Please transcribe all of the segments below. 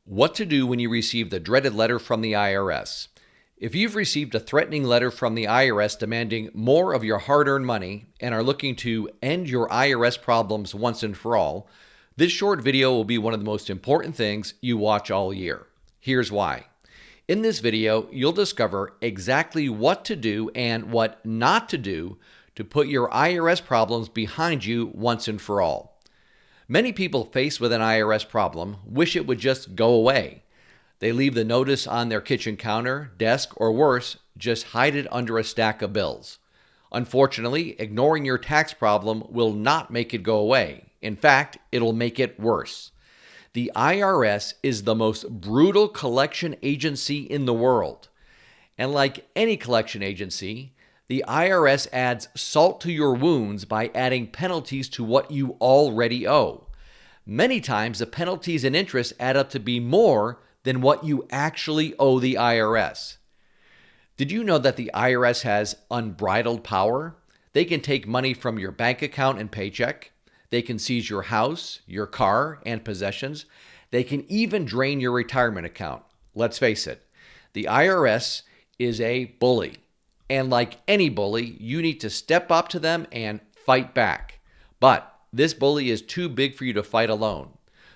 What to do when you receive the dreaded letter from the IRS. If you've received a threatening letter from the IRS demanding more of your hard-earned money and are looking to end your IRS problems once and for all, this short video will be one of the most important things you watch all year. Here's why. In this video, you'll discover exactly what to do and what not to do to put your IRS problems behind you once and for all. Many people faced with an IRS problem wish it would just go away. They leave the notice on their kitchen counter, desk, or worse, just hide it under a stack of bills. Unfortunately, ignoring your tax problem will not make it go away. In fact, it'll make it worse. The IRS is the most brutal collection agency in the world. And like any collection agency, the IRS adds salt to your wounds by adding penalties to what you already owe. Many times, the penalties and interest add up to be more than what you actually owe the IRS. Did you know that the IRS has unbridled power? They can take money from your bank account and paycheck. They can seize your house, your car, and possessions. They can even drain your retirement account. Let's face it, the IRS is a bully. And like any bully, you need to step up to them and fight back. But this bully is too big for you to fight alone.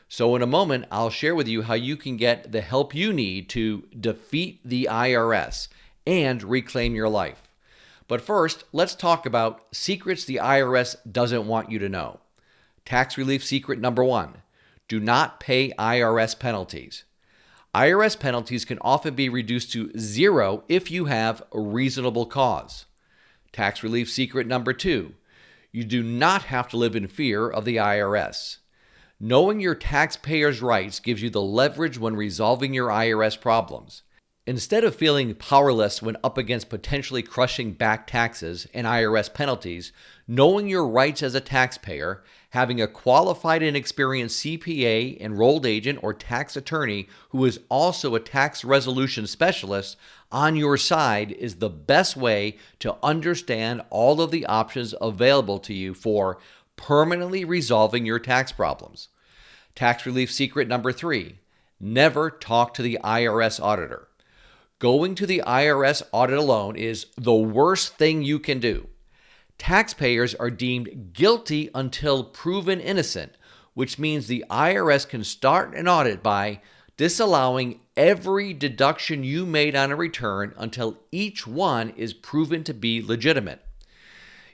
So in a moment, I'll share with you how you can get the help you need to defeat the IRS and reclaim your life. But first, let's talk about secrets the IRS doesn't want you to know. Tax relief secret number 1, do not pay IRS penalties. IRS penalties can often be reduced to 0 if you have a reasonable cause. Tax relief secret number 2, you do not have to live in fear of the IRS. Knowing your taxpayers' rights gives you the leverage when resolving your IRS problems. Instead of feeling powerless when up against potentially crushing back taxes and IRS penalties, knowing your rights as a taxpayer, having a qualified and experienced CPA, enrolled agent, or tax attorney who is also a tax resolution specialist on your side is the best way to understand all of the options available to you for permanently resolving your tax problems. Tax relief secret number 3, never talk to the IRS auditor. Going to the IRS audit alone is the worst thing you can do. Taxpayers are deemed guilty until proven innocent, which means the IRS can start an audit by disallowing every deduction you made on a return until each one is proven to be legitimate.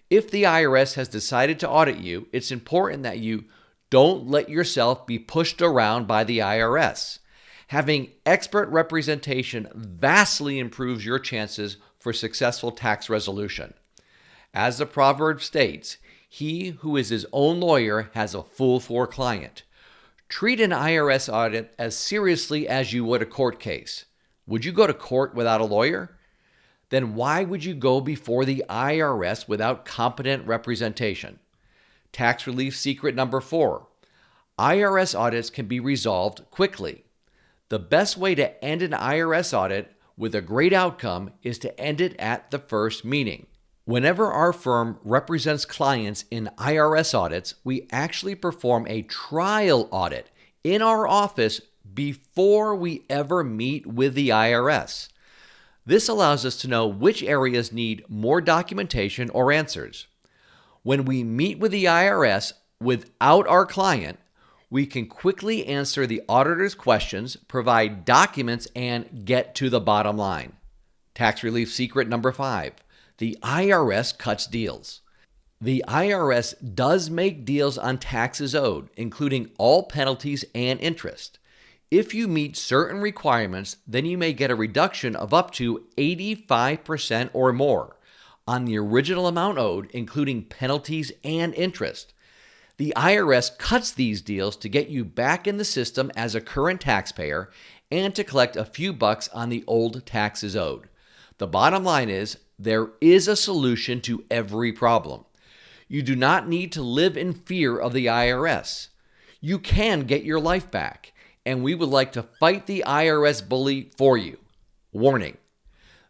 If the IRS has decided to audit you, it's important that you don't let yourself be pushed around by the IRS. Having expert representation vastly improves your chances for successful tax resolution. As the proverb states, he who is his own lawyer has a fool for a client. Treat an IRS audit as seriously as you would a court case. Would you go to court without a lawyer? Then why would you go before the IRS without competent representation? Tax relief secret number 4, IRS audits can be resolved quickly. The best way to end an IRS audit with a great outcome is to end it at the first meeting. Whenever our firm represents clients in IRS audits, we actually perform a trial audit in our office before we ever meet with the IRS. This allows us to know which areas need more documentation or answers. When we meet with the IRS without our client, we can quickly answer the auditor's questions, provide documents, and get to the bottom line. Tax relief secret number 5, the IRS cuts deals. The IRS does make deals on taxes owed, including all penalties and interest. If you meet certain requirements, then you may get a reduction of up to 85% or more on the original amount owed, including penalties and interest. The IRS cuts these deals to get you back in the system as a current taxpayer and to collect a few bucks on the old taxes owed. The bottom line is, there is a solution to every problem. You do not need to live in fear of the IRS. You can get your life back, and we would like to fight the IRS bully for you. Warning: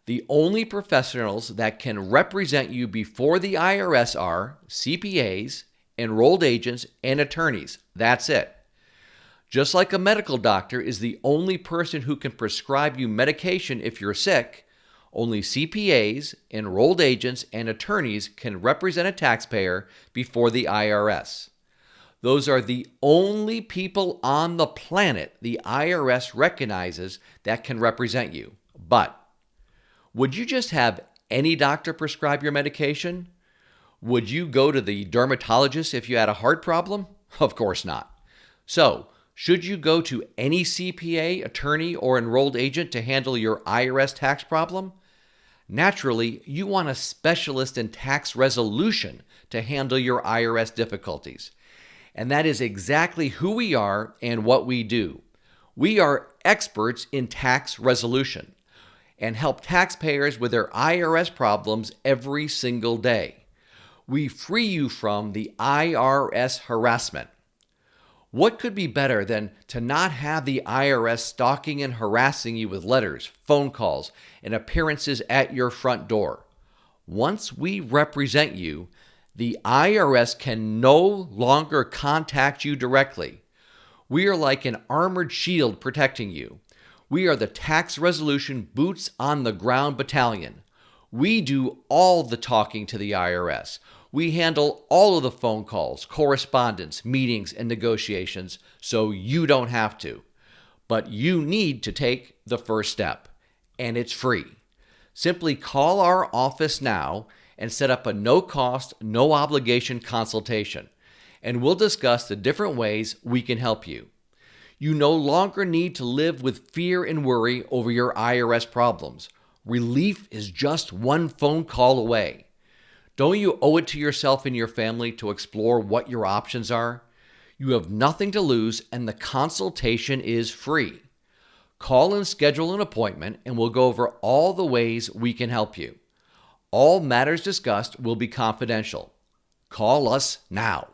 the only professionals that can represent you before the IRS are CPAs, enrolled agents, and attorneys. That's it. Just like a medical doctor is the only person who can prescribe you medication if you're sick, only CPAs, enrolled agents, and attorneys can represent a taxpayer before the IRS. Those are the only people on the planet the IRS recognizes that can represent you. But would you just have any doctor prescribe your medication? Would you go to the dermatologist if you had a heart problem? Of course not. So, should you go to any CPA, attorney, or enrolled agent to handle your IRS tax problem? Naturally, you want a specialist in tax resolution to handle your IRS difficulties. And that is exactly who we are and what we do. We are experts in tax resolution and help taxpayers with their IRS problems every single day. We free you from the IRS harassment. What could be better than to not have the IRS stalking and harassing you with letters, phone calls, and appearances at your front door? Once we represent you, the IRS can no longer contact you directly. We are like an armored shield protecting you. We are the tax resolution boots on the ground battalion. We do all the talking to the IRS. We handle all of the phone calls, correspondence, meetings, and negotiations, so you don't have to. But you need to take the first step, and it's free. Simply call our office now and set up a no-cost, no-obligation consultation, and we'll discuss the different ways we can help you. You no longer need to live with fear and worry over your IRS problems. Relief is just one phone call away. Don't you owe it to yourself and your family to explore what your options are? You have nothing to lose, and the consultation is free. Call and schedule an appointment, and we'll go over all the ways we can help you. All matters discussed will be confidential. Call us now.